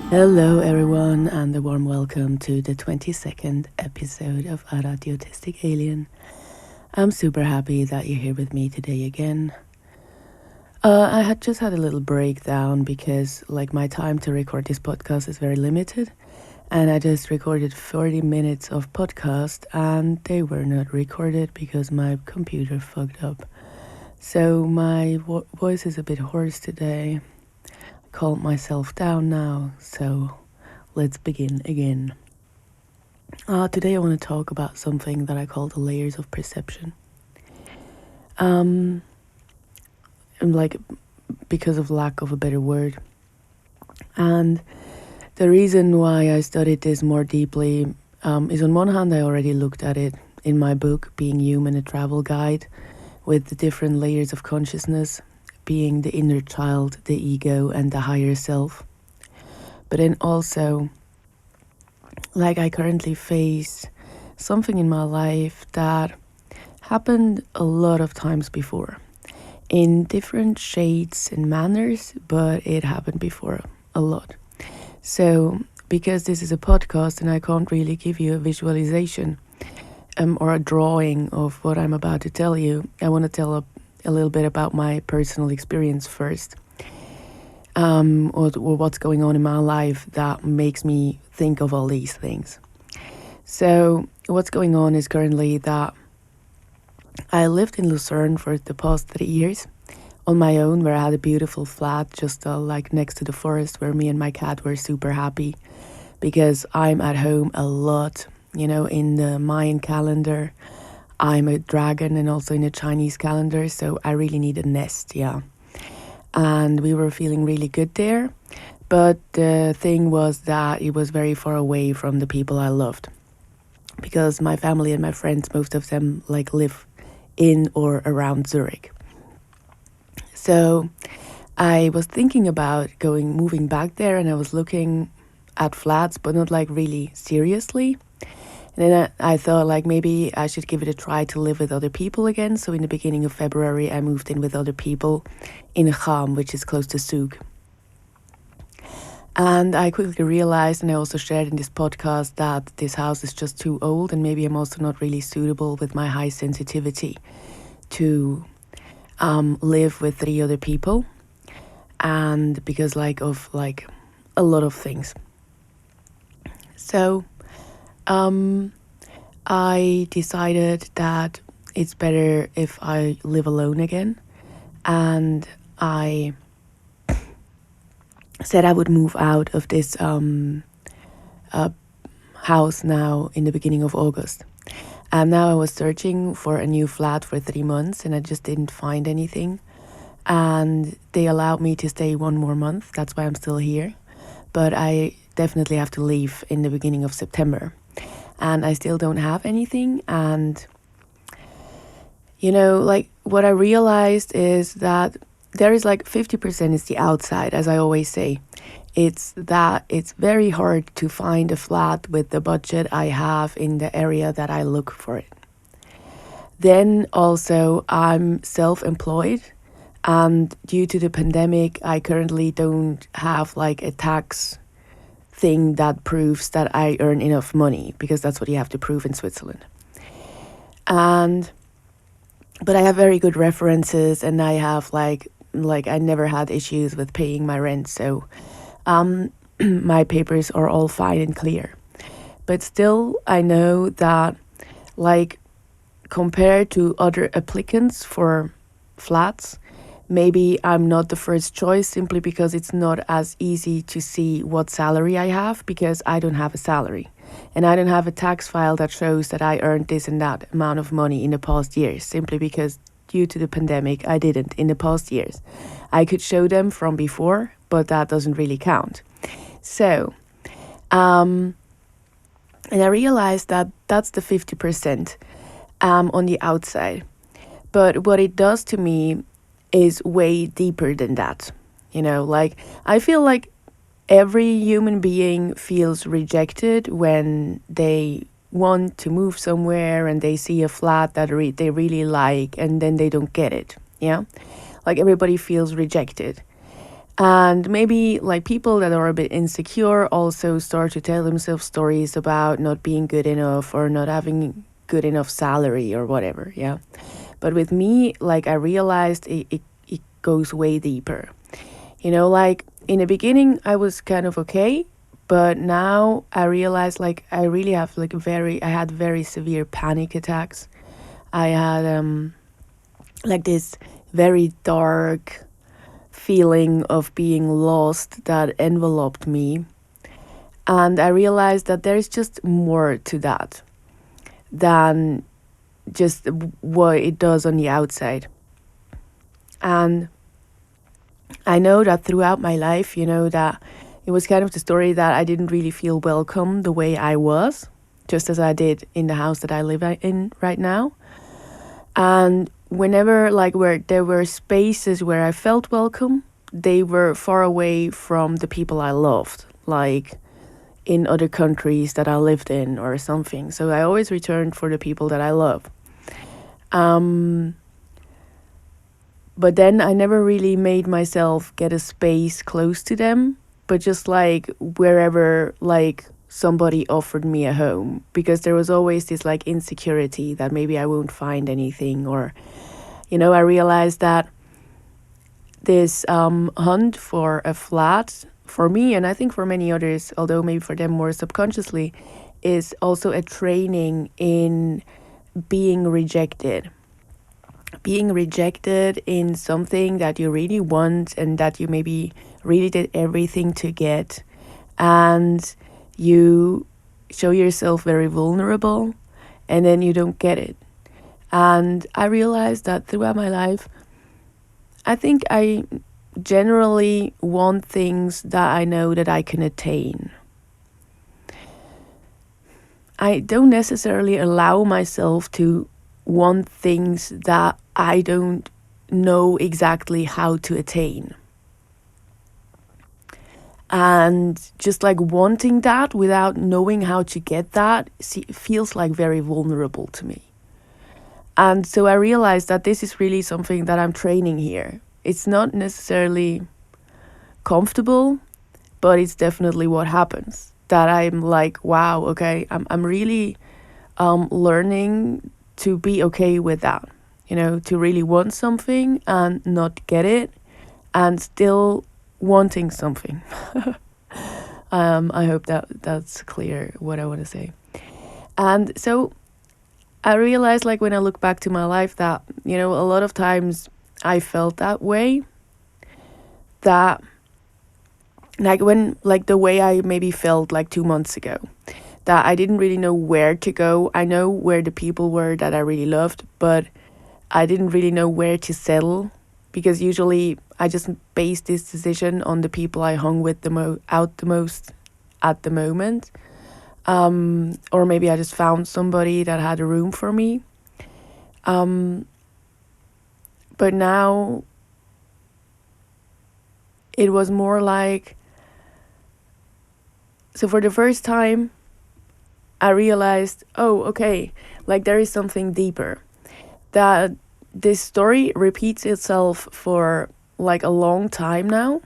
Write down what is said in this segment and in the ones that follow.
Hello, everyone, and a warm welcome to the 22nd episode of Ara the Autistic Alien. I'm super happy that you're here with me today again. I had just had a little breakdown because, my time to record this podcast is very limited, and I just recorded 40 minutes of podcast, and they were not recorded because my computer fucked up. So my voice is a bit hoarse today. Calmed myself down now, so let's begin again. Today I want to talk about something that I call the layers of perception. Um, like because of lack of a better word, and the reason why I studied this more deeply is on one hand I already looked at it in my book, Being Human: A Travel Guide, with the different layers of consciousness, being the inner child, the ego, and the higher self. But then also, I currently face something in my life that happened a lot of times before, in different shades and manners, but it happened before a lot. So, because this is a podcast and I can't really give you a visualization or a drawing of what I'm about to tell you, I want to tell a little bit about my personal experience first, or what's going on in my life that makes me think of all these things. So, what's going on is currently that I lived in Lucerne for the past 3 years on my own, where I had a beautiful flat just next to the forest, where me and my cat were super happy because I'm at home a lot. In the Mayan calendar, I'm a dragon, and also in the Chinese calendar, so I really need a nest, yeah. And we were feeling really good there, but the thing was that it was very far away from the people I loved, because my family and my friends, most of them live in or around Zurich. So I was thinking about moving back there, and I was looking at flats, but not really seriously. And then I thought maybe I should give it a try to live with other people again. So in the beginning of February, I moved in with other people in Cham, which is close to Zug. And I quickly realized, and I also shared in this podcast, that this house is just too old, and maybe I'm also not really suitable with my high sensitivity to live with 3 other people, and because of a lot of things. So I decided that it's better if I live alone again, and I said I would move out of this house now in the beginning of August. And now I was searching for a new flat for 3 months, and I just didn't find anything. And they allowed me to stay 1 more month. That's why I'm still here. But I definitely have to leave in the beginning of September. And I still don't have anything. And, what I realized is that there is 50% is the outside, as I always say. It's that it's very hard to find a flat with the budget I have in the area that I look for it. Then also I'm self-employed, and due to the pandemic, I currently don't have a tax thing that proves that I earn enough money, because that's what you have to prove in Switzerland. But I have very good references, and I have I never had issues with paying my rent, so my papers are all fine and clear. But still, I know that compared to other applicants for flats, maybe I'm not the first choice, simply because it's not as easy to see what salary I have, because I don't have a salary. And I don't have a tax file that shows that I earned this and that amount of money in the past years, simply because due to the pandemic, I didn't in the past years. I could show them from before, but that doesn't really count. So, and I realized that that's the 50% on the outside. But what it does to me is way deeper than that. I feel like every human being feels rejected when they want to move somewhere and they see a flat that they really like, and then they don't get it. Yeah, everybody feels rejected. And maybe like people that are a bit insecure also start to tell themselves stories about not being good enough or not having good enough salary or whatever. Yeah. But with me, like I realized it goes way deeper. Like in the beginning, I was kind of okay. But now I realize like I really have like I had very severe panic attacks. I had like this very dark feeling of being lost that enveloped me. And I realized that there's just more to that than just what it does on the outside. And I know that throughout my life, that it was kind of the story that I didn't really feel welcome the way I was, just as I did in the house that I live in right now. And whenever like where there were spaces where I felt welcome, they were far away from the people I loved, like in other countries that I lived in or something. So I always returned for the people that I love. But then I never really made myself get a space close to them, but just like wherever like somebody offered me a home, because there was always this like insecurity that maybe I won't find anything. Or I realized that this hunt for a flat for me, and I think for many others, although maybe for them more subconsciously, is also a training in being rejected. Being rejected in something that you really want and that you maybe really did everything to get, and you show yourself very vulnerable, and then you don't get it. And I realized that throughout my life, I think I generally want things that I know that I can attain. I don't necessarily allow myself to want things that I don't know exactly how to attain. And just like wanting that without knowing how to get that feels like very vulnerable to me. And so I realized that this is really something that I'm training here. It's not necessarily comfortable, but it's definitely what happens. That I'm like, wow, okay, I'm really learning to be okay with that. To really want something and not get it, and still wanting something. I hope that's clear what I want to say. And so I realized, like, when I look back to my life, that, a lot of times I felt that way. That, like, the way I maybe felt like 2 months ago, that I didn't really know where to go. I know where the people were that I really loved, but I didn't really know where to settle, because usually I just based this decision on the people I hung with the most at the moment. Or maybe I just found somebody that had a room for me. But now it was more like, so for the first time, I realized, oh, okay, like there is something deeper. That this story repeats itself for like a long time now.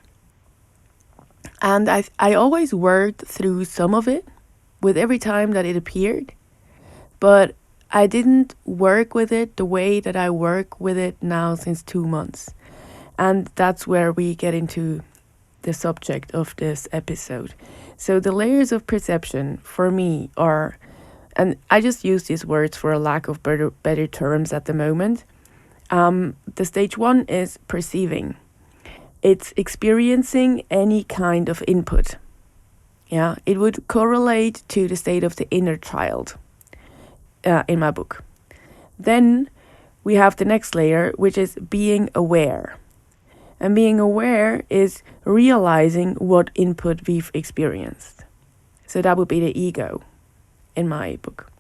And I always worked through some of it with every time that it appeared. But I didn't work with it the way that I work with it now since 2 months. And that's where we get into the subject of this episode. So the layers of perception for me are, and I just use these words for a lack of better terms at the moment. The stage one is perceiving. It's experiencing any kind of input. Yeah, it would correlate to the state of the inner child in my book. Then we have the next layer, which is being aware. And being aware is realizing what input we've experienced. So that would be the ego in my book.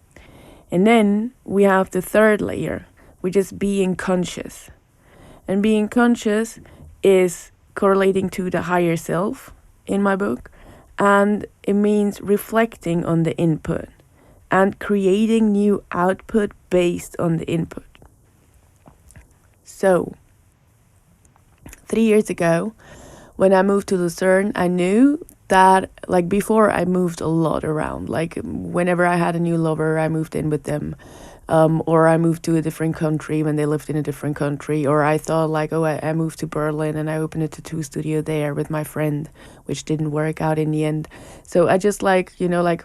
And then we have the third layer, which is being conscious. And being conscious is correlating to the higher self in my book. And it means reflecting on the input and creating new output based on the input. So 3 years ago, when I moved to Lucerne, I knew that, like, before I moved a lot around. Like, whenever I had a new lover, I moved in with them. Or I moved to a different country when they lived in a different country. Or I thought, like, oh, I moved to Berlin and I opened a tattoo studio there with my friend, which didn't work out in the end. So I just, like, like,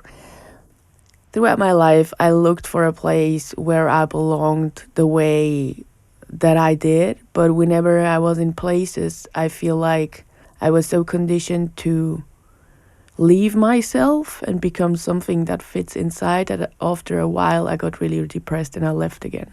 throughout my life, I looked for a place where I belonged the way that I did. But whenever I was in places, I feel like I was so conditioned to leave myself and become something that fits inside that after a while I got really depressed and I left again.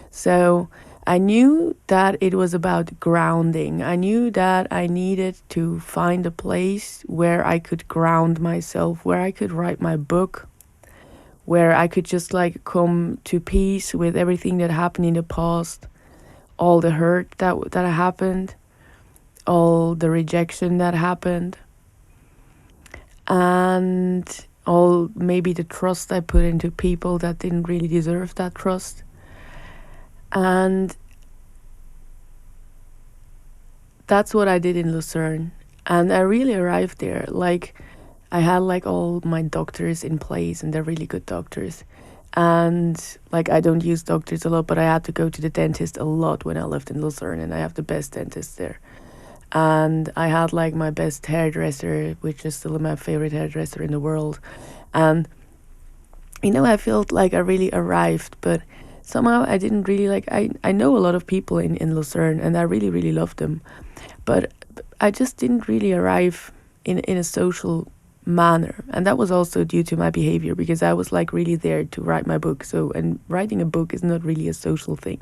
So I knew that it was about grounding. I knew that I needed to find a place where I could ground myself, where I could write my book, where I could just, like, come to peace with everything that happened in the past, all the hurt that happened, all the rejection that happened, and all maybe the trust I put into people that didn't really deserve that trust. And that's what I did in Lucerne. And I really arrived there. Like, I had, like, all my doctors in place, and they're really good doctors. And, like, I don't use doctors a lot, but I had to go to the dentist a lot when I lived in Lucerne, and I have the best dentist there. And I had, like, my best hairdresser, which is still my favorite hairdresser in the world. And, I felt like I really arrived, but somehow I didn't really, like, I know a lot of people in Lucerne, and I really, really love them. But I just didn't really arrive in a social manner. And that was also due to my behavior, because I was, like, really there to write my book. So, and writing a book is not really a social thing.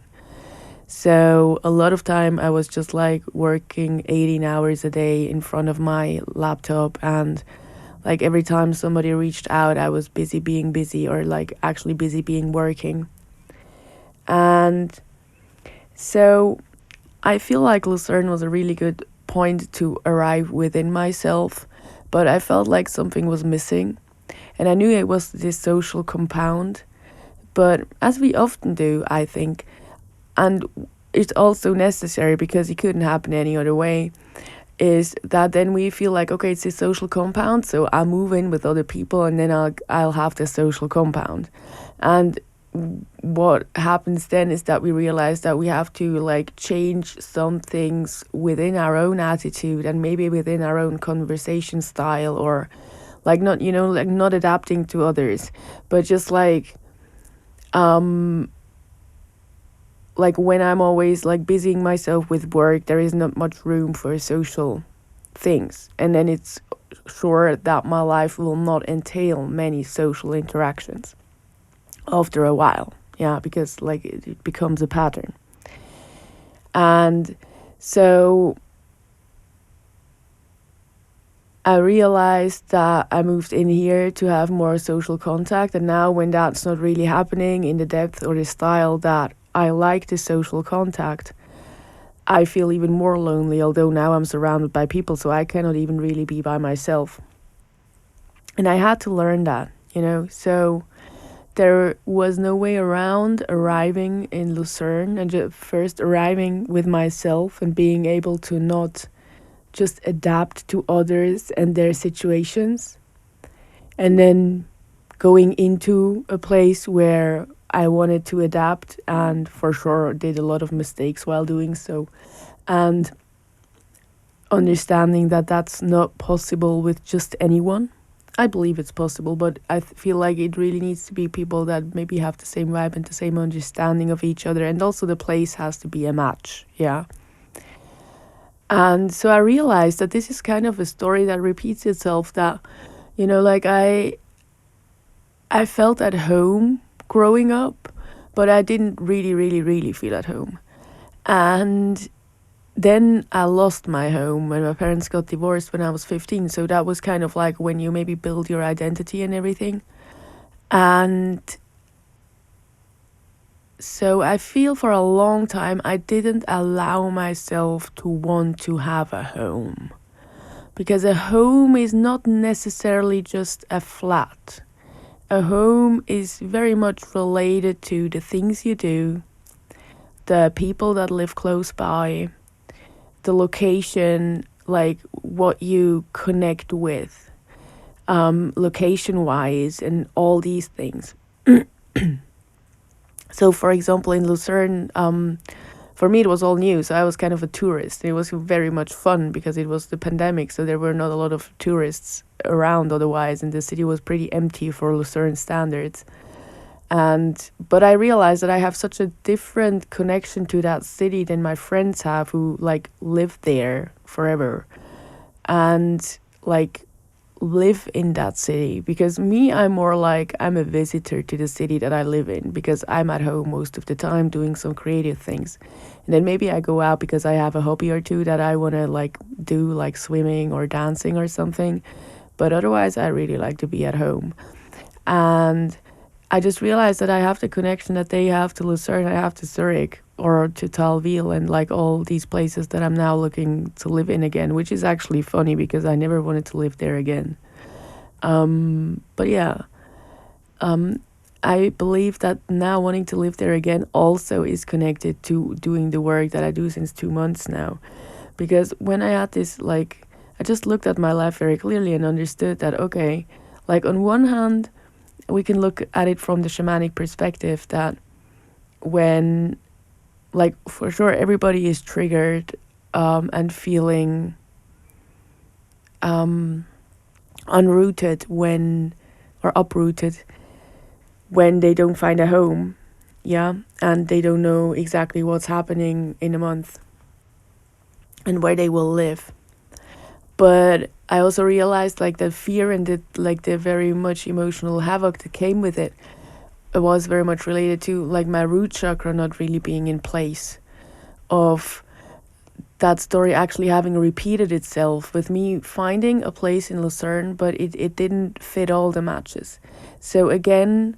So a lot of time I was just, like, working 18 hours a day in front of my laptop, and, like, every time somebody reached out, I was busy being busy, or, like, actually busy being working. And so I feel like Lucerne was a really good point to arrive within myself, but I felt like something was missing, and I knew it was this social compound. But as we often do, I think, and it's also necessary because it couldn't happen any other way, is that then we feel like, okay, it's a social compound, so I'll move in with other people, and then I'll have this social compound. And what happens then is that we realize that we have to, like, change some things within our own attitude and maybe within our own conversation style, or, like, not, like, not adapting to others, but just, like when I'm always, like, busying myself with work, there is not much room for social things. And then it's sure that my life will not entail many social interactions after a while. Yeah, because, like, it becomes a pattern. And so I realized that I moved in here to have more social contact. And now when that's not really happening in the depth or the style that I like the social contact, I feel even more lonely, although now I'm surrounded by people, so I cannot even really be by myself. And I had to learn that, so there was no way around arriving in Lucerne and just first arriving with myself and being able to not just adapt to others and their situations, and then going into a place where I wanted to adapt, and for sure did a lot of mistakes while doing so, and understanding that that's not possible with just anyone. I believe it's possible, but I feel like it really needs to be people that maybe have the same vibe and the same understanding of each other, and also the place has to be a match, yeah. And so I realized that this is kind of a story that repeats itself, that, like, I felt at home growing up, but I didn't really, really, really feel at home. And then I lost my home when my parents got divorced when I was 15. So that was kind of like when you maybe build your identity and everything. And so I feel for a long time I didn't allow myself to want to have a home. Because a home is not necessarily just a flat. A home is very much related to the things you do, the people that live close by, the location, like what you connect with, location wise, and all these things. So, for example, in Lucerne, for me it was all new, so I was kind of a tourist. It was very much fun because it was the pandemic, so there were not a lot of tourists around otherwise, and the city was pretty empty for Lucerne standards. And but I realized that I have such a different connection to that city than my friends have who like live there forever and like live in that city. Because me, I'm more like I'm a visitor to the city that I live in because I'm at home most of the time doing some creative things. And then maybe I go out because I have a hobby or two that I want to like do, like swimming or dancing or something. But otherwise I really like to be at home. And I just realized that I have the connection that they have to Lucerne, I have to Zurich or to Talville and like all these places that I'm now looking to live in again, which is actually funny because I never wanted to live there again. But yeah, I believe that now wanting to live there again also is connected to doing the work that I do since 2 months now. Because when I had this, like, I just looked at my life very clearly and understood that, okay, like on one hand, we can look at it from the shamanic perspective that when, like, for sure, everybody is triggered and feeling unrooted when, or uprooted when they don't find a home, yeah, and they don't know exactly what's happening in a month and where they will live. But I also realized like the fear and the very much emotional havoc that came with it was very much related to like my root chakra not really being in place, of that story actually having repeated itself with me finding a place in Lucerne, but it didn't fit all the matches. So again,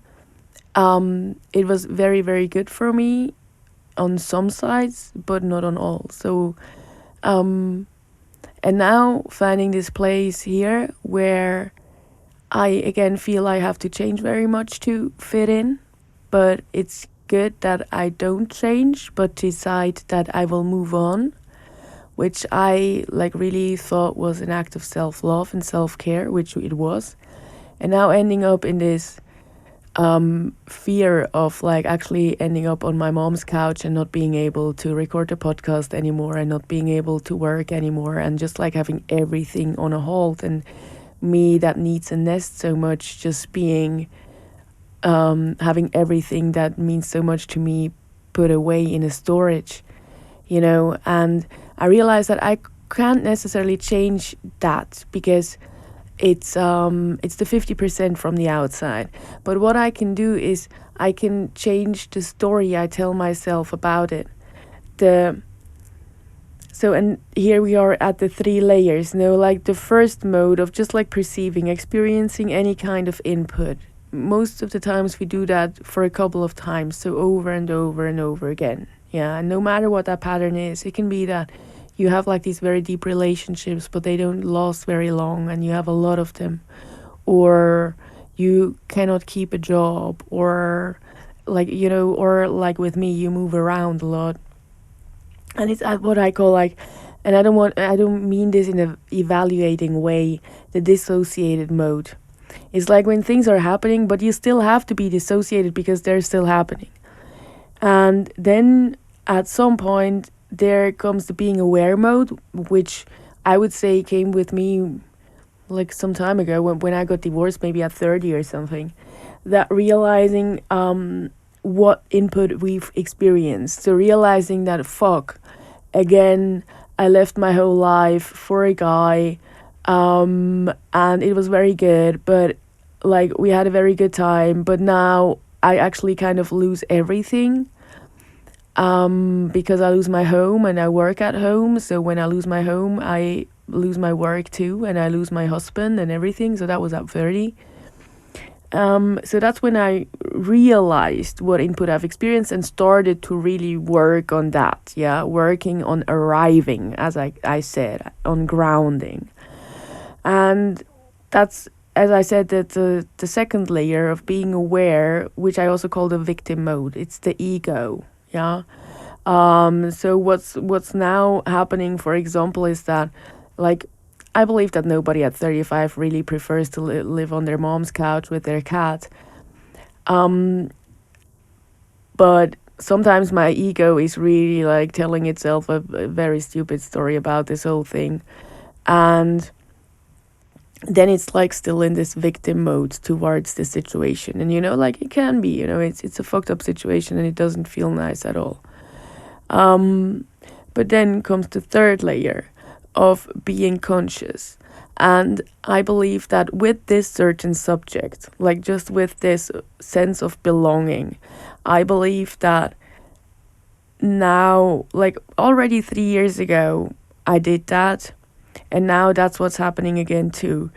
it was very, very good for me on some sides, but not on all. So, and now finding this place here where I again feel I have to change very much to fit in, but it's good that I don't change, but decide that I will move on, which I like really thought was an act of self-love and self-care, which it was. And now ending up in this fear of like actually ending up on my mom's couch and not being able to record a podcast anymore and not being able to work anymore and just like having everything on a halt, and me that needs a nest so much just being having everything that means so much to me put away in a storage, and I realized that I can't necessarily change that because it's the 50% from the outside. But what I can do is I can change the story I tell myself about it. And here we are at the 3 layers, like the first mode of just like perceiving, experiencing any kind of input. Most of the times we do that for a couple of times, so over and over and over again. Yeah, and no matter what that pattern is, it can be that you have like these very deep relationships, but they don't last very long and you have a lot of them. Or you cannot keep a job, or or like with me, you move around a lot. And it's at what I call like, and I don't mean this in a evaluating way, the dissociated mode. It's like when things are happening, but you still have to be dissociated because they're still happening. And then at some point, there comes the being aware mode, which I would say came with me like some time ago when I got divorced, maybe at 30 or something. That realizing what input we've experienced. So realizing that, fuck, again, I left my whole life for a guy, and it was very good, but like we had a very good time, but now I actually kind of lose everything because I lose my home and I work at home. So when I lose my home, I lose my work too, and I lose my husband and everything. So that was at 30. So that's when I realized what input I've experienced and started to really work on that. Yeah, working on arriving, as I said, on grounding. And that's, as I said, that the second layer of being aware, which I also call the victim mode. It's the ego. Yeah. So what's now happening, for example, is that Like, I believe that nobody at 35 really prefers to live on their mom's couch with their cat. Um, but sometimes my ego is really like telling itself a very stupid story about this whole thing. And then it's like still in this victim mode towards the situation. And like it can be, it's a fucked up situation and it doesn't feel nice at all. Um, but then comes the third layer of being conscious. And I believe that with this certain subject, like just with this sense of belonging, I believe that now, like already 3 years ago, I did that. And now that's what's happening again too.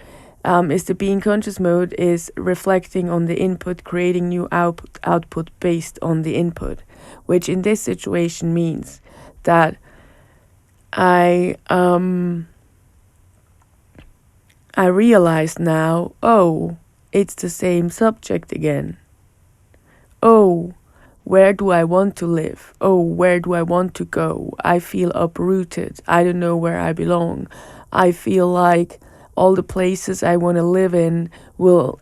Is the being conscious mode is reflecting on the input, creating new output based on the input, which in this situation means that I realize now, oh, it's the same subject again. Oh, where do I want to live? Oh, where do I want to go? I feel uprooted. I don't know where I belong. I feel like all the places I want to live in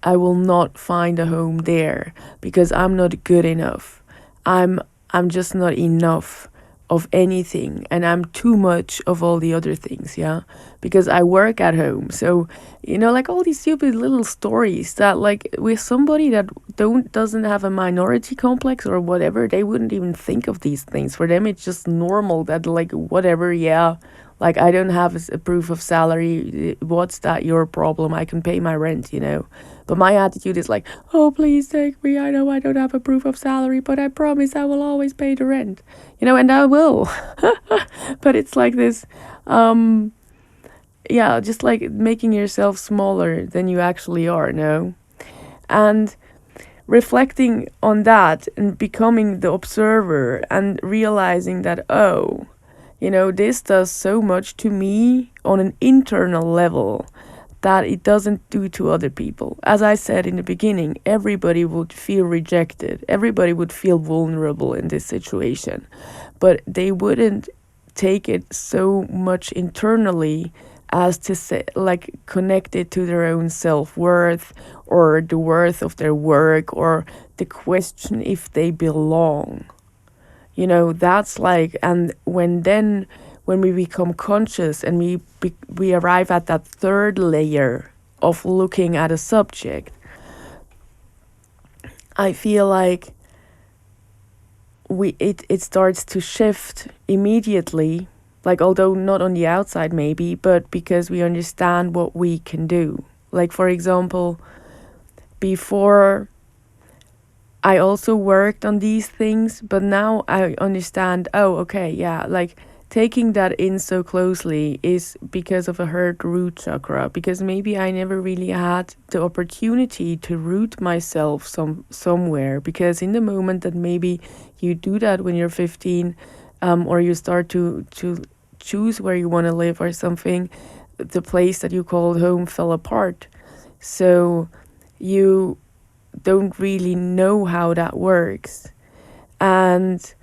I will not find a home there because I'm not good enough. I'm just not enough of anything and I'm too much of all the other things, yeah? Because I work at home. So, like all these stupid little stories that like with somebody that doesn't have a minority complex or whatever, they wouldn't even think of these things. For them it's just normal that like whatever, yeah. Like I don't have a proof of salary. What's that your problem? I can pay my rent, But my attitude is like, oh, please take me. I know I don't have a proof of salary, but I promise I will always pay the rent, and I will. But it's like this, yeah, just like making yourself smaller than you actually are, no? And reflecting on that and becoming the observer and realizing that, oh, this does so much to me on an internal level that it doesn't do to other people. As I said in the beginning, everybody would feel rejected. Everybody would feel vulnerable in this situation. But they wouldn't take it so much internally as to say, like connect it to their own self-worth or the worth of their work or the question if they belong. That's like, and when we become conscious and we arrive at that third layer of looking at a subject, I feel like it starts to shift immediately, like although not on the outside maybe, but because we understand what we can do. Like for example, before I also worked on these things, but now I understand, oh, okay, yeah, like taking that in so closely is because of a hurt root chakra, because maybe I never really had the opportunity to root myself somewhere, because in the moment that maybe you do that when you're 15, or you start to choose where you want to live or something, the place that you called home fell apart. So you don't really know how that works. And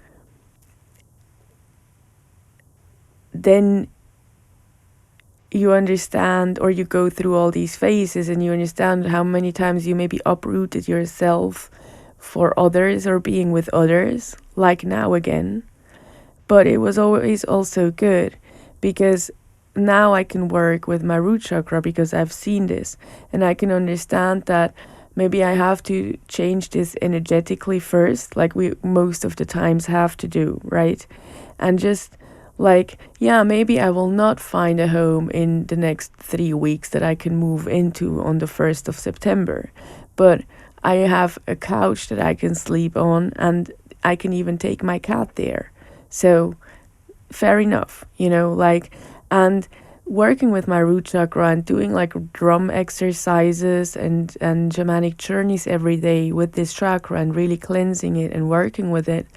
then you understand, or you go through all these phases and you understand how many times you maybe uprooted yourself for others or being with others, like now again. But it was always also good because now I can work with my root chakra because I've seen this and I can understand that maybe I have to change this energetically first, like we most of the times have to do, right? And just like, yeah, maybe I will not find a home in the next 3 weeks that I can move into on the 1st of September. But I have a couch that I can sleep on and I can even take my cat there. So fair enough, like, and working with my root chakra and doing like drum exercises and shamanic journeys every day with this chakra and really cleansing it and working with it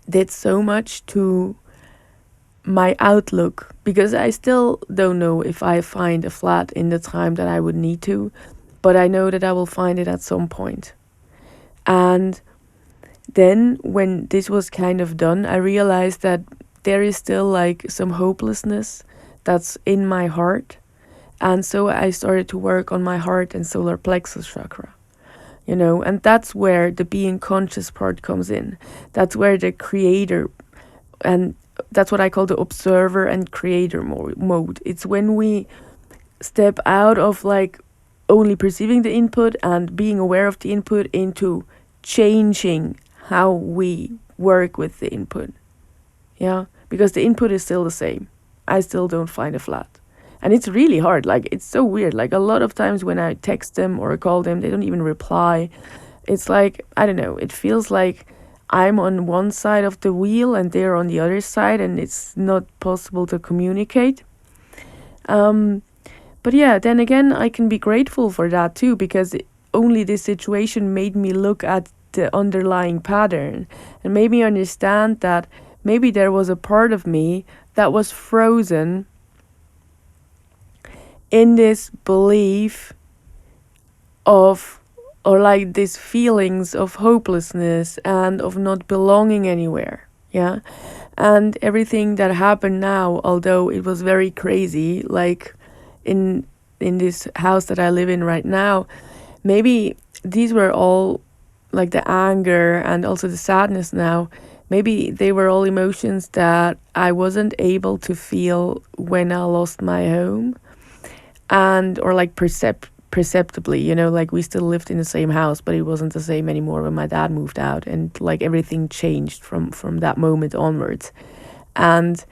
did so much to my outlook, because I still don't know if I find a flat in the time that I would need to, but I know that I will find it at some point. And then when this was kind of done, I realized that there is still like some hopelessness that's in my heart. And so I started to work on my heart and solar plexus chakra, and that's where the being conscious part comes in. That's where the creator, and that's what I call the observer and creator mode. It's when we step out of like only perceiving the input and being aware of the input into changing how we work with the input. Yeah, because the input is still the same. I still don't find a flat. And it's really hard. Like, it's so weird. Like, a lot of times when I text them or call them, they don't even reply. It's like, I don't know, it feels like I'm on one side of the wheel and they're on the other side, and it's not possible to communicate. But yeah, then again, I can be grateful for that too, because only this situation made me look at the underlying pattern and made me understand that maybe there was a part of me that was frozen in this belief of, or like these feelings of hopelessness and of not belonging anywhere. Yeah. And everything that happened now, although it was very crazy, like in this house that I live in right now, maybe these were all like the anger and also the sadness now. Maybe they were all emotions that I wasn't able to feel when I lost my home, and or like perceptibly, like we still lived in the same house, but it wasn't the same anymore when my dad moved out, and like everything changed from that moment onwards. And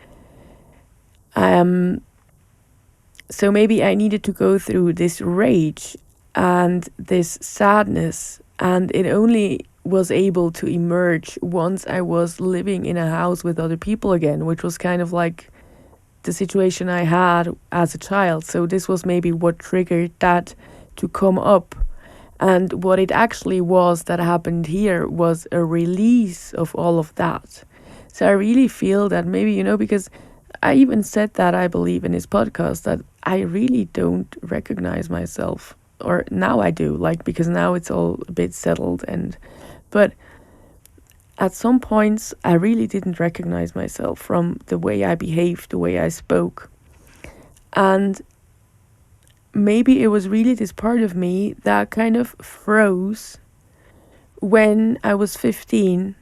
so maybe I needed to go through this rage and this sadness, and it only was able to emerge once I was living in a house with other people again, which was kind of like the situation I had as a child. So this was maybe what triggered that to come up. And what it actually was that happened here was a release of all of that. So I really feel that maybe, because I even said that, I believe, in his podcast, that I really don't recognize myself. Or now I do, like, because now it's all a bit settled. But at some points, I really didn't recognize myself from the way I behaved, the way I spoke. And maybe it was really this part of me that kind of froze when I was 15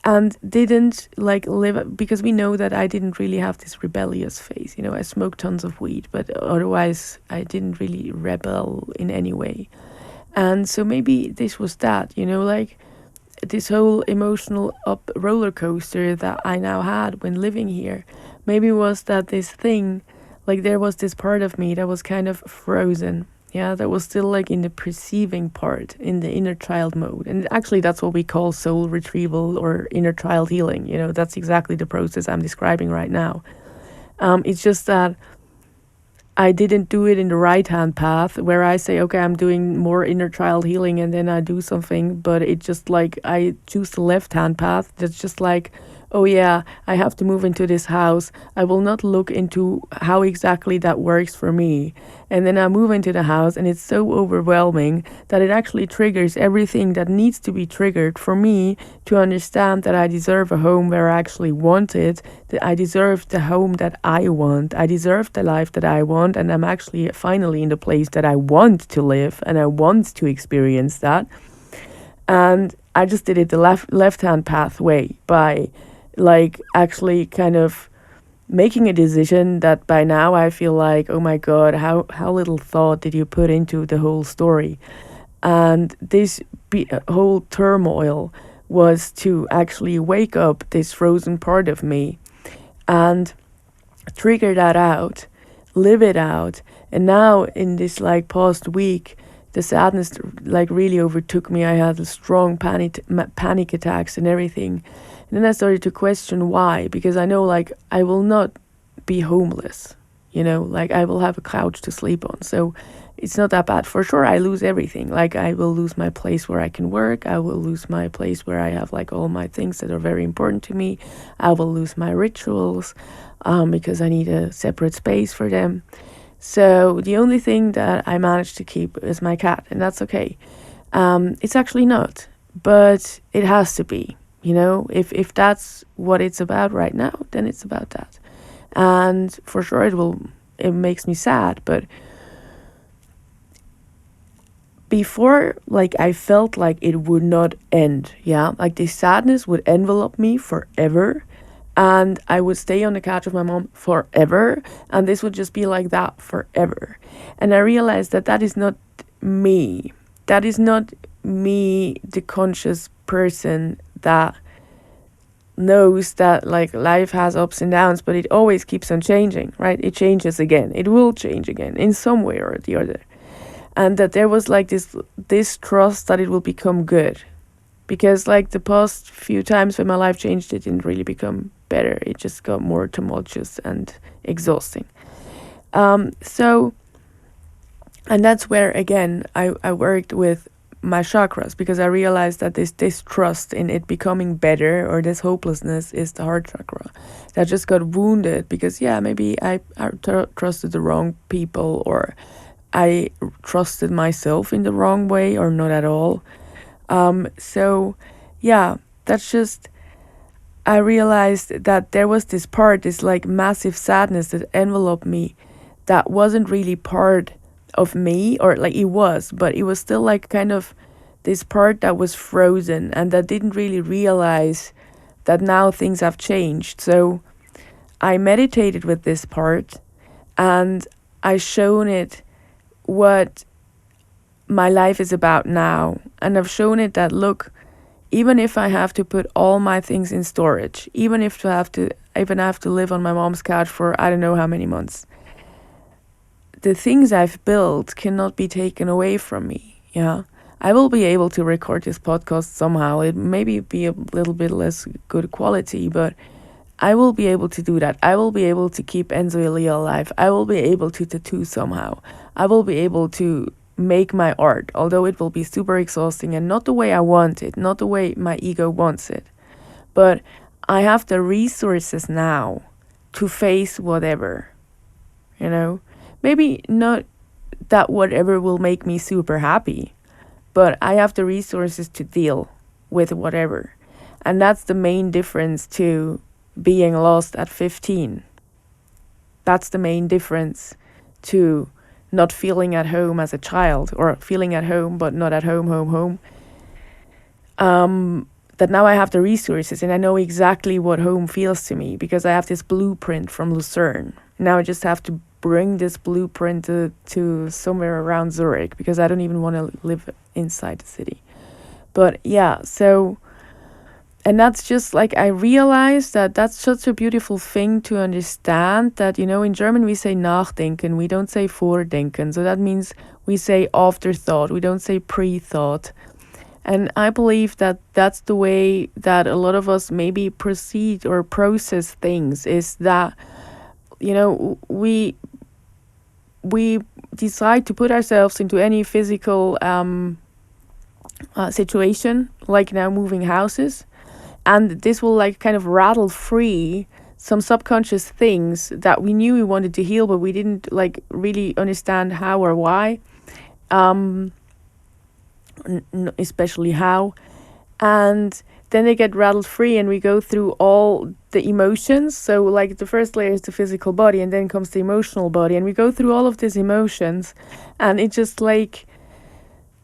and didn't like live, because we know that I didn't really have this rebellious phase. I smoked tons of weed, but otherwise I didn't really rebel in any way. And so maybe this was that, like this whole emotional up roller coaster that I now had when living here. Maybe was that this thing, like there was this part of me that was kind of frozen. Yeah, that was still like in the perceiving part, in the inner child mode. And actually that's what we call soul retrieval or inner child healing. That's exactly the process I'm describing right now. It's just that I didn't do it in the right-hand path where I say, okay, I'm doing more inner child healing and then I do something, but it's just like I choose the left-hand path. That's just like, oh yeah, I have to move into this house. I will not look into how exactly that works for me. And then I move into the house and it's so overwhelming that it actually triggers everything that needs to be triggered for me to understand that I deserve a home where I actually want it, that I deserve the home that I want. I deserve the life that I want, and I'm actually finally in the place that I want to live and I want to experience that. And I just did it the left-hand pathway by like actually kind of making a decision that by now I feel like, oh my God, how little thought did you put into the whole story? And this whole turmoil was to actually wake up this frozen part of me and trigger that out, live it out. And now in this like past week, the sadness like really overtook me. I had strong panic attacks and everything. And then I started to question why, because I know like I will not be homeless, like I will have a couch to sleep on. So it's not that bad. For sure, I lose everything. Like I will lose my place where I can work. I will lose my place where I have like all my things that are very important to me. I will lose my rituals because I need a separate space for them. So the only thing that I managed to keep is my cat, and that's okay. It's actually not, but it has to be. If that's what it's about right now, then it's about that. And for sure it makes me sad, but before, like, I felt like it would not end. Yeah, like the sadness would envelop me forever, and I would stay on the couch with my mom forever, and this would just be like that forever. And I realized that that is not me. That is not me, the conscious person that knows that like life has ups and downs, but it always keeps on changing, right? It changes again. It will change again in some way or the other. And that there was like this trust that it will become good. Because like the past few times when my life changed, it didn't really become better. It just got more tumultuous and exhausting. So, and that's where again I worked with my chakras, because I realized that this trust in it becoming better, or this hopelessness, is the heart chakra that just got wounded because maybe I trusted the wrong people, or I trusted myself in the wrong way, or not at all. So yeah, that's just, I realized that there was this part, this like massive sadness that enveloped me, that wasn't really part of me, or like it was, but it was still like kind of this part that was frozen and that didn't really realize that now things have changed. So I meditated with this part, and I shown it what my life is about now. And I've shown it that, look, even if I have to put all my things in storage, even if I have to live on my mom's couch for I don't know how many months, the things I've built cannot be taken away from me. Yeah. I will be able to record this podcast somehow. It maybe be a little bit less good quality, but I will be able to do that. I will be able to keep Enzo Elia alive. I will be able to tattoo somehow. I will be able to make my art, although it will be super exhausting and not the way I want it, not the way my ego wants it. But I have the resources now to face whatever, Maybe not that whatever will make me super happy, but I have the resources to deal with whatever. And that's the main difference to being lost at 15. That's the main difference to not feeling at home as a child, or feeling at home but not at home. That now I have the resources and I know exactly what home feels to me, because I have this blueprint from Lucerne. Now I just have to bring this blueprint to somewhere around Zurich, because I don't even want to live inside the city. But yeah, so, and that's just like, I realized that that's such a beautiful thing to understand, that, in German we say nachdenken, we don't say vordenken. So that means we say afterthought, we don't say pre-thought. And I believe that that's the way that a lot of us maybe proceed or process things, is that, we decide to put ourselves into any physical situation, like now moving houses, and this will like kind of rattle free some subconscious things that we knew we wanted to heal, but we didn't like really understand how or why, especially how. And then they get rattled free and we go through all the emotions. So like the first layer is the physical body, and then comes the emotional body, and we go through all of these emotions, and it just like,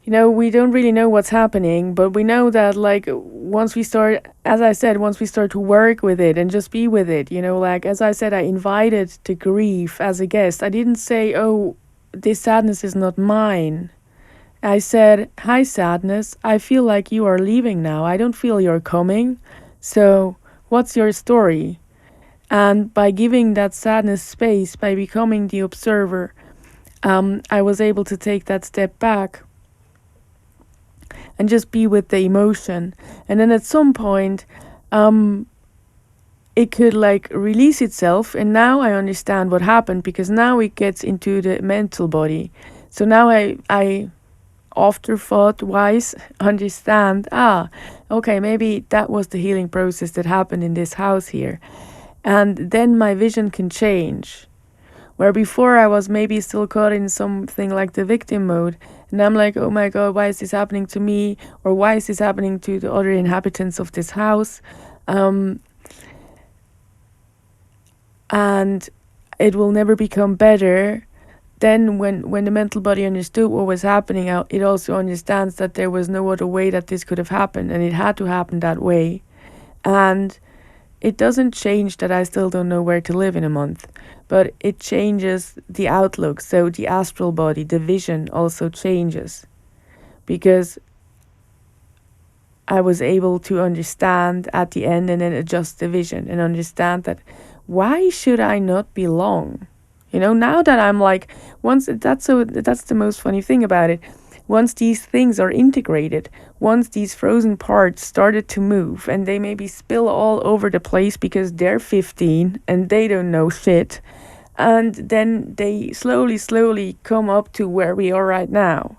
we don't really know what's happening, but we know that like once we start, as I said, once we start to work with it and just be with it, like as I said, I invited the grief as a guest. I didn't say, oh, this sadness is not mine. I said, hi, sadness, I feel like you are leaving now. I don't feel you're coming. So what's your story? And by giving that sadness space, by becoming the observer, I was able to take that step back and just be with the emotion. And then at some point, it could like release itself. And now I understand what happened, because now it gets into the mental body. So now I afterthought wise understand, okay, maybe that was the healing process that happened in this house here. And then my vision can change. Where before I was maybe still caught in something like the victim mode, And I'm like, oh my God, why is this happening to me? Or why is this happening to the other inhabitants of this house? And it will never become better. Then when the mental body understood what was happening, it also understands that there was no other way that this could have happened, and it had to happen that way. And it doesn't change that I still don't know where to live in a month, but it changes the outlook. So the astral body, the vision also changes, because I was able to understand at the end and then adjust the vision and understand that why should I not belong? Now that I'm like, that's the most funny thing about it. Once these things are integrated, once these frozen parts started to move and they maybe spill all over the place because they're 15 and they don't know shit, and then they slowly come up to where we are right now.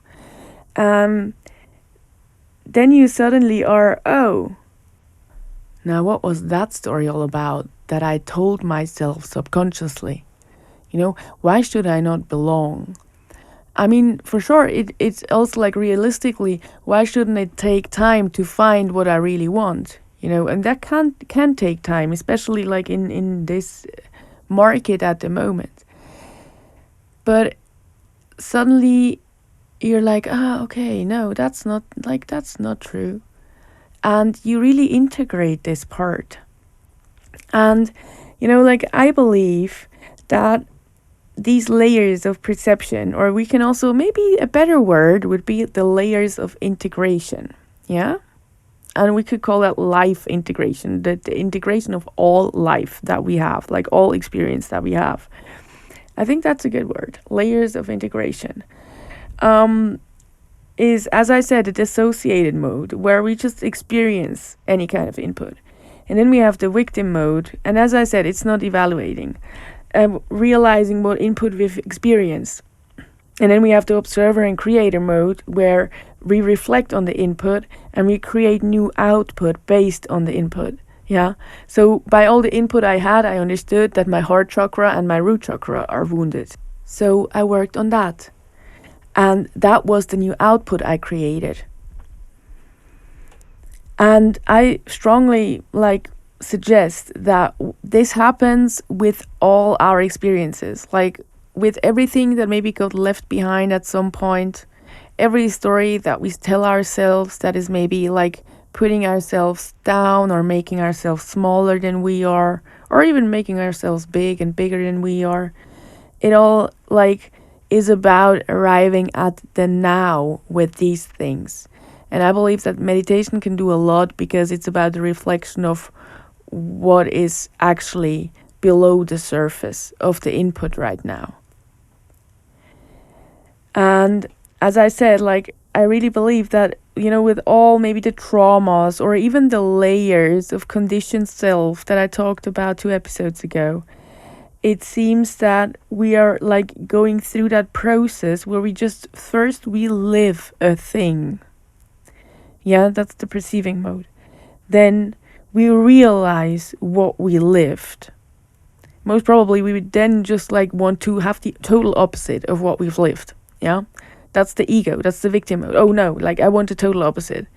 Then you suddenly are, oh, now what was that story all about that I told myself subconsciously? Why should I not belong? I mean, for sure, it's also like realistically, why shouldn't it take time to find what I really want? And that can take time, especially like in this market at the moment. But suddenly you're like, okay, no, that's not true. And you really integrate this part. And, like I believe that these layers of perception, or we can also, maybe a better word would be the layers of integration. Yeah. And we could call that life integration, the integration of all life that we have, like all experience that we have. I think that's a good word. Layers of integration. Is, as I said, a dissociated mode where we just experience any kind of input. And then we have the victim mode. And as I said, it's not evaluating. Realizing what input we've experienced. And then we have the observer and creator mode, where we reflect on the input and we create new output based on the input. Yeah. So by all the input I had, I understood that my heart chakra and my root chakra are wounded. So I worked on that. And that was the new output I created. And I strongly suggest that this happens with all our experiences, like with everything that maybe got left behind at some point, every story that we tell ourselves that is maybe like putting ourselves down or making ourselves smaller than we are, or even making ourselves big and bigger than we are. It all is about arriving at the now with these things. And I believe that meditation can do a lot, because it's about the reflection of what is actually below the surface of the input right now. And as I said, I really believe that, with all maybe the traumas or even the layers of conditioned self that I talked about 2 episodes ago, it seems that we are going through that process where we live a thing. Yeah, that's the perceiving mode. Then we realize what we lived. Most probably we would then just want to have the total opposite of what we've lived. Yeah, that's the ego, that's the victim mode. Oh no, I want the total opposite.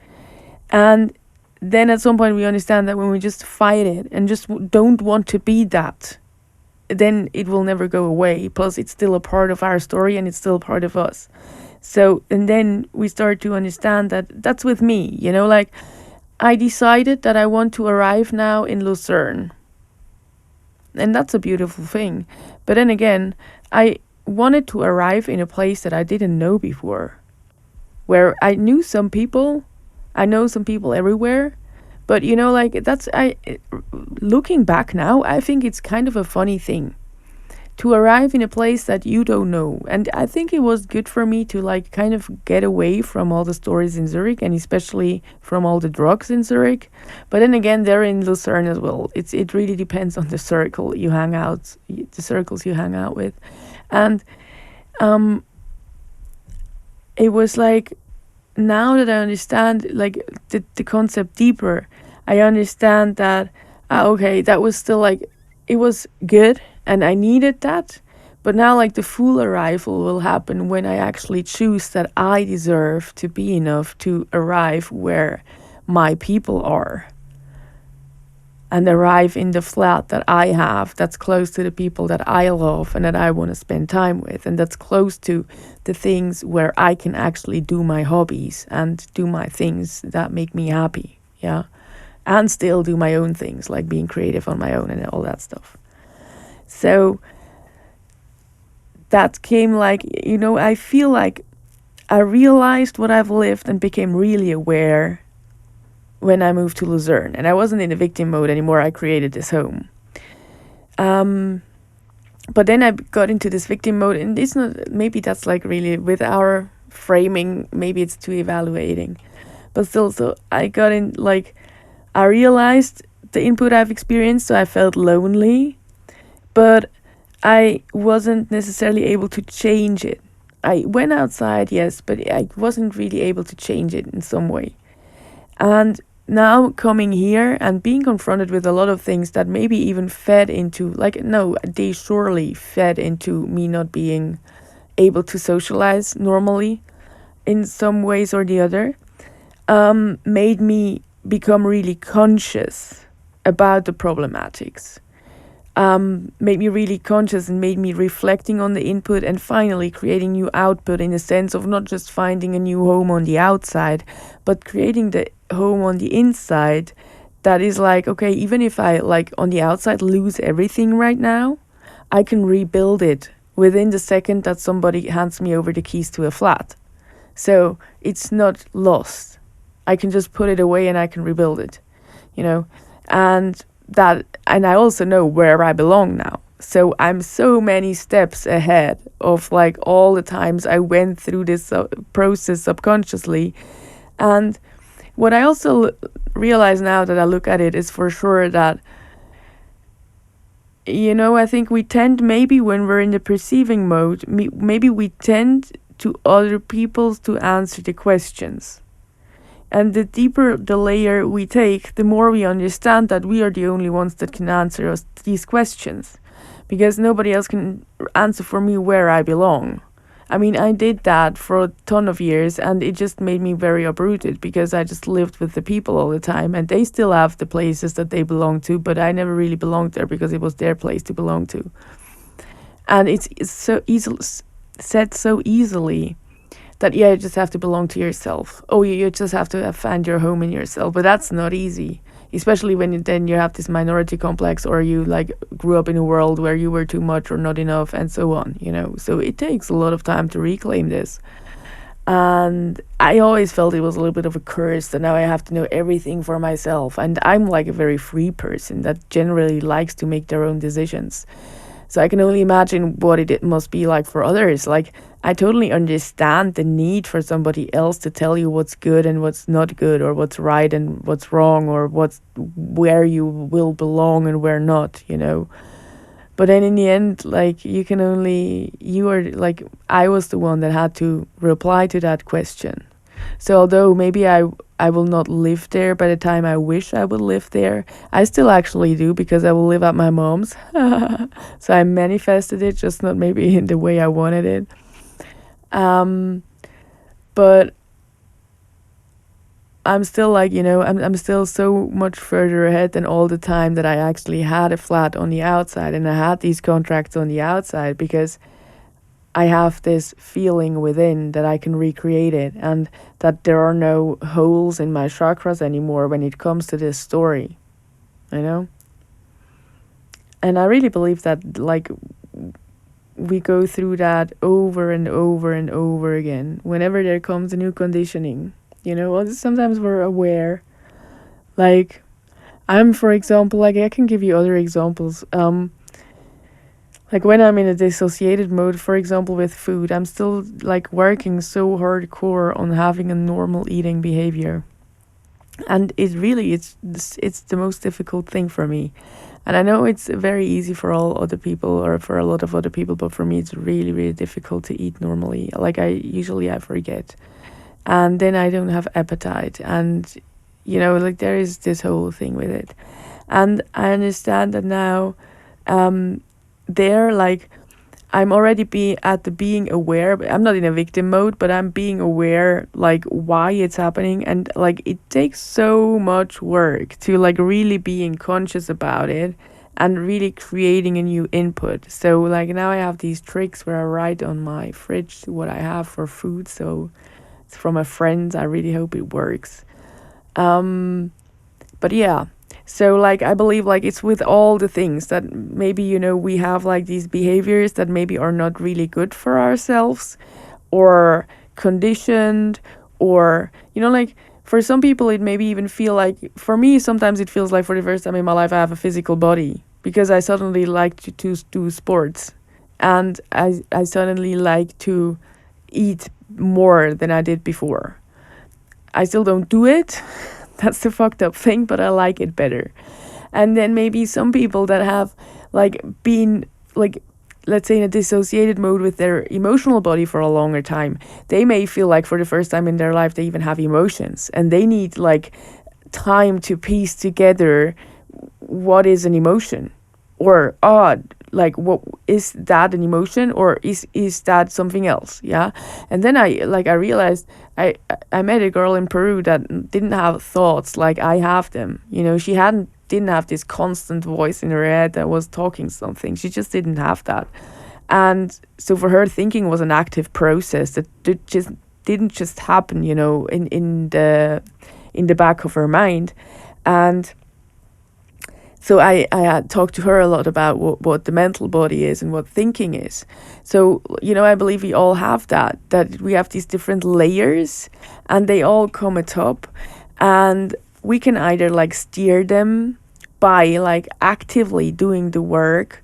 And then at some point we understand that when we just fight it and just don't want to be that, then it will never go away. Plus it's still a part of our story and it's still part of us. So, and then we start to understand that that's with me, I decided that I want to arrive now in Lucerne. And that's a beautiful thing. But then again, I wanted to arrive in a place that I didn't know before, where I knew some people, I know some people everywhere. But looking back now, I think it's kind of a funny thing to arrive in a place that you don't know. And I think it was good for me to kind of get away from all the stories in Zurich, and especially from all the drugs in Zurich. But then again, they're in Lucerne as well. It really depends on the circles you hang out with. And it was now that I understand the concept deeper, I understand that okay, that was still it was good and I needed that, But now, like, the full arrival will happen when I actually choose that I deserve to be enough to arrive where my people are, and arrive in the flat that I have that's close to the people that I love and that I want to spend time with, and that's close to the things where I can actually do my hobbies and do my things that make me happy. Yeah. And still do my own things, like being creative on my own and all that stuff. So that came like, I feel like I realized what I've lived and became really aware when I moved to Luzerne. And I wasn't in a victim mode anymore. I created this home. But then I got into this victim mode, and it's not, maybe that's like really with our framing, maybe it's too evaluating. But still, so I got in, like, I realized the input I've experienced, so I felt lonely, but I wasn't necessarily able to change it. I went outside, yes, but I wasn't really able to change it in some way. And now coming here and being confronted with a lot of things that maybe even fed into, like, no, they surely fed into me not being able to socialize normally in some ways or the other, made me become really conscious about the problematics. Made me really conscious and made me reflecting on the input and finally creating new output, in the sense of not just finding a new home on the outside, but creating the home on the inside that is like, okay, even if I, like, on the outside lose everything right now, I can rebuild it within the second that somebody hands me over the keys to a flat. So it's not lost. I can just put it away and I can rebuild it, and I also know where I belong now. So I'm so many steps ahead of, like, all the times I went through this process subconsciously. And what I also realize now that I look at it is for sure that, I think we tend, maybe when we're in the perceiving mode, maybe we tend to other people to answer the questions. And the deeper the layer we take, the more we understand that we are the only ones that can answer us these questions. Because nobody else can answer for me where I belong. I mean, I did that for a ton of years, and it just made me very uprooted, because I just lived with the people all the time, and they still have the places that they belong to, but I never really belonged there because it was their place to belong to. And it's so easily said so easily, that, yeah, you just have to belong to yourself. Oh, you just have to find your home in yourself. But that's not easy, especially when you have this minority complex, or you, like, grew up in a world where you were too much or not enough and so on, So it takes a lot of time to reclaim this. And I always felt it was a little bit of a curse that now I have to know everything for myself. And I'm, like, a very free person that generally likes to make their own decisions. So I can only imagine what it must be like for others. Like, I totally understand the need for somebody else to tell you what's good and what's not good, or what's right and what's wrong, or where you will belong and where not, But then in the end, like, I was the one that had to reply to that question. So although maybe I will not live there by the time I wish I would live there, I still actually do, because I will live at my mom's. So I manifested it, just not maybe in the way I wanted it. But I'm still, like, I'm still so much further ahead than all the time that I actually had a flat on the outside and I had these contracts on the outside, because I have this feeling within that I can recreate it, and that there are no holes in my chakras anymore when it comes to this story, And I really believe that, like, we go through that over and over and over again whenever there comes a new conditioning. Sometimes we're aware. Like, for example, like, I can give you other examples. Like, when I'm in a dissociated mode, for example, with food, I'm still, like, working so hardcore on having a normal eating behavior. And it's the most difficult thing for me. And I know it's very easy for all other people, or for a lot of other people, but for me it's really, really difficult to eat normally. Like, I forget. And then I don't have appetite. And, like, there is this whole thing with it. And I understand that now, I'm already being aware. I'm not in a victim mode, but I'm being aware like why it's happening, and like it takes so much work to like really being conscious about it and really creating a new input. So like now I have these tricks where I write on my fridge what I have for food. So it's from a friend. I really hope it works. But yeah, so like I believe like it's with all the things that maybe we have like these behaviors that maybe are not really good for ourselves, or conditioned, or like for some people it maybe even feel like, for me sometimes it feels like for the first time in my life I have a physical body, because I suddenly like to do sports, and I suddenly like to eat more than I did before. I still don't do it. That's the fucked up thing, but I like it better. And then maybe some people that have like been like, let's say, in a dissociated mode with their emotional body for a longer time, they may feel like for the first time in their life they even have emotions, and they need like time to piece together what is an emotion, or like what is that, an emotion, or is that something else? Yeah. And then I realized I met a girl in Peru that didn't have thoughts like I have them. She didn't have this constant voice in her head that was talking something. She just didn't have that. And so for her, thinking was an active process that didn't just happen, in the back of her mind. And so I had talked to her a lot about what the mental body is and what thinking is. So, I believe we all have that we have these different layers, and they all come atop, and we can either like steer them by like actively doing the work,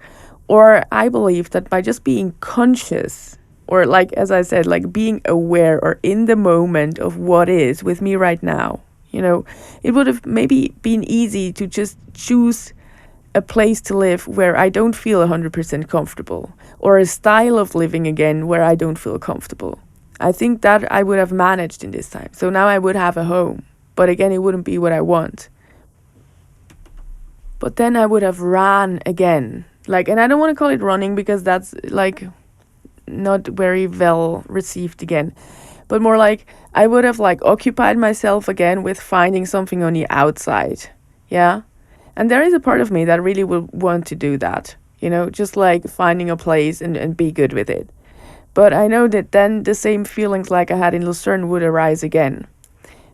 or I believe that by just being conscious, or like, as I said, like being aware or in the moment of what is with me right now. It would have maybe been easy to just choose a place to live where I don't feel 100% comfortable, or a style of living again where I don't feel comfortable. I think that I would have managed in this time. So now I would have a home, but again, it wouldn't be what I want. But then I would have ran again. Like, and I don't want to call it running because that's like not very well received again, but more like I would have like occupied myself again with finding something on the outside. Yeah. And there is a part of me that really would want to do that, just like finding a place and be good with it. But I know that then the same feelings like I had in Lucerne would arise again.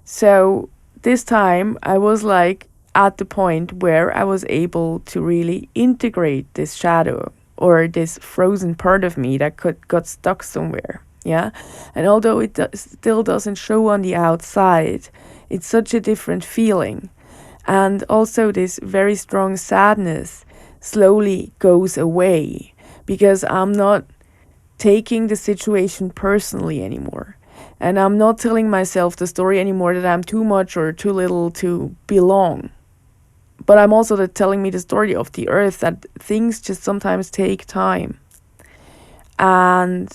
So this time I was like at the point where I was able to really integrate this shadow, or this frozen part of me that got stuck somewhere. Yeah. And although it still doesn't show on the outside, it's such a different feeling. And also this very strong sadness slowly goes away, because I'm not taking the situation personally anymore. And I'm not telling myself the story anymore that I'm too much or too little to belong. But I'm also telling me the story of the earth, that things just sometimes take time. And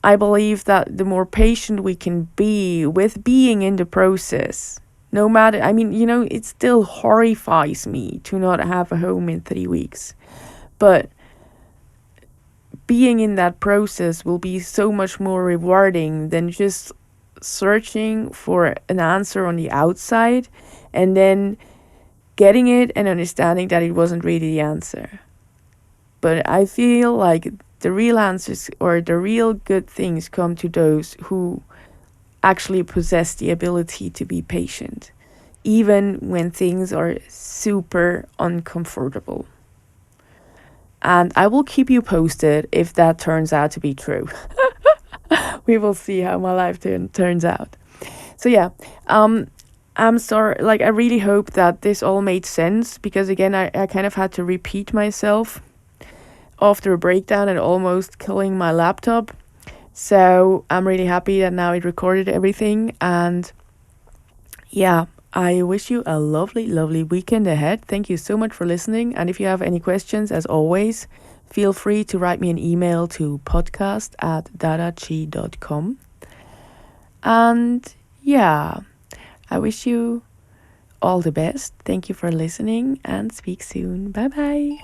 I believe that the more patient we can be with being in the process, no matter, it still horrifies me to not have a home in 3 weeks. But being in that process will be so much more rewarding than just searching for an answer on the outside and then getting it and understanding that it wasn't really the answer. But I feel like the real answers or the real good things come to those who actually possess the ability to be patient, even when things are super uncomfortable. And I will keep you posted if that turns out to be true. We will see how my life turns out. So yeah, I'm sorry, like I really hope that this all made sense, because again, I kind of had to repeat myself after a breakdown and almost killing my laptop. So I'm really happy that now it recorded everything. And yeah, I wish you a lovely, lovely weekend ahead. Thank you so much for listening. And if you have any questions, as always, feel free to write me an email to podcast@dadachi.com. And yeah, I wish you all the best. Thank you for listening, and speak soon. Bye bye.